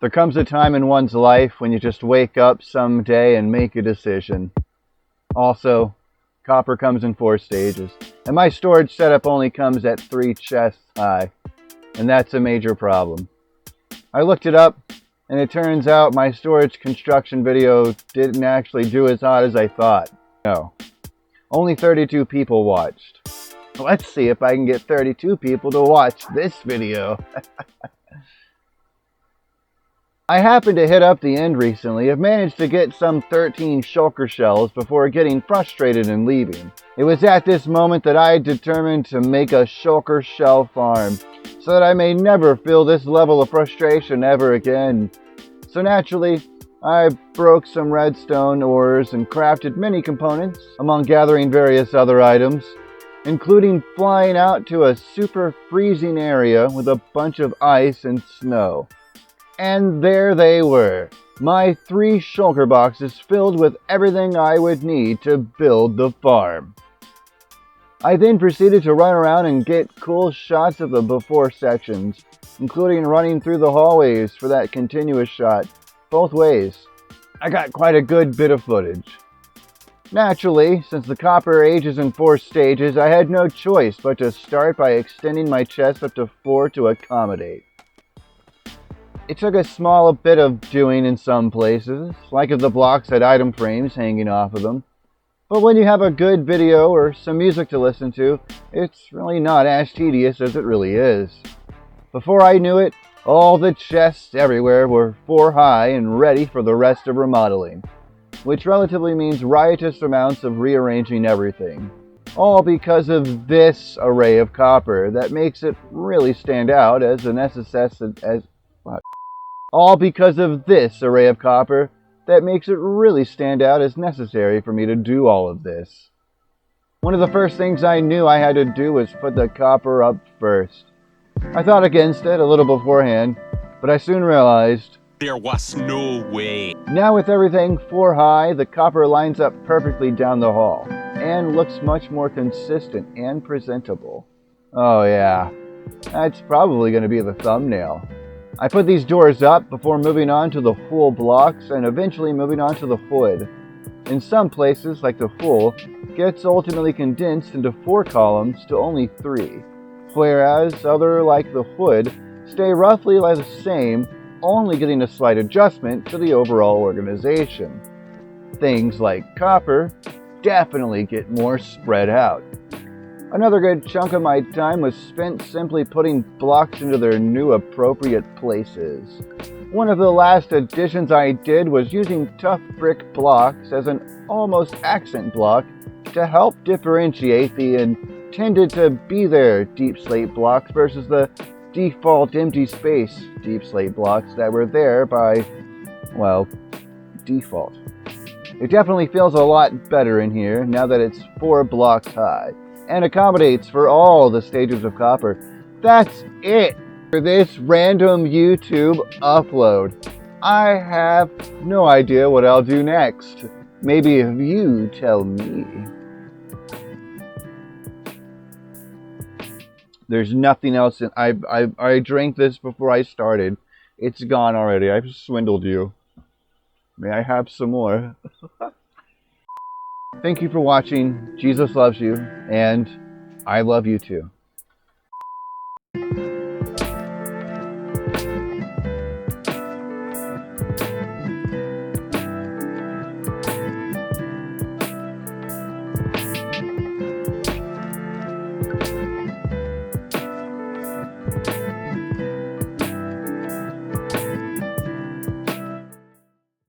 There comes a time in one's life when you just wake up someday and make a decision. Also, copper comes in 4 stages, and my storage setup only comes at 3 chests high, and that's a major problem. I looked it up, and it turns out my storage construction video didn't actually do as hot as I thought. No, only 32 people watched. Let's see if I can get 32 people to watch this video. I happened to hit up the end recently. I've managed to get some 13 shulker shells before getting frustrated and leaving. It was at this moment that I determined to make a shulker shell farm, so that I may never feel this level of frustration ever again. So naturally, I broke some redstone ores and crafted many components, among gathering various other items, including flying out to a super freezing area with a bunch of ice and snow. And there they were, my 3 shulker boxes filled with everything I would need to build the farm. I then proceeded to run around and get cool shots of the before sections, including running through the hallways for that continuous shot, both ways. I got quite a good bit of footage. Naturally, since the copper ages in 4 stages, I had no choice but to start by extending my chest up to 4 to accommodate. It took a small bit of doing in some places, like if the blocks had item frames hanging off of them. But when you have a good video or some music to listen to, it's really not as tedious as it really is. Before I knew it, all the chests everywhere were 4 high and ready for the rest of remodeling, which relatively means riotous amounts of rearranging everything. All because of this array of copper that makes it really stand out as a necessity All because of this array of copper that makes it really stand out as necessary for me to do all of this. One of the first things I knew I had to do was put the copper up first. I thought against it a little beforehand, but I soon realized there was no way. Now with everything 4 high, the copper lines up perfectly down the hall and looks much more consistent and presentable. Oh yeah, that's probably going to be the thumbnail. I put these doors up before moving on to the full blocks and eventually moving on to the hood. In some places, like the full, gets ultimately condensed into 4 columns to only 3, whereas other, like the hood, stay roughly like the same, only getting a slight adjustment to the overall organization. Things like copper definitely get more spread out. Another good chunk of my time was spent simply putting blocks into their new appropriate places. One of the last additions I did was using tough brick blocks as an almost accent block to help differentiate the intended to be there deep slate blocks versus the default empty space deep slate blocks that were there by, well, default. It definitely feels a lot better in here now that it's 4 blocks high and accommodates for all the stages of copper. That's it for this random YouTube upload. I have no idea what I'll do next. Maybe if you tell me. There's nothing else in I drank this before I started. It's gone already. I've swindled you. May I have some more? Thank you for watching. Jesus loves you, and I love you too.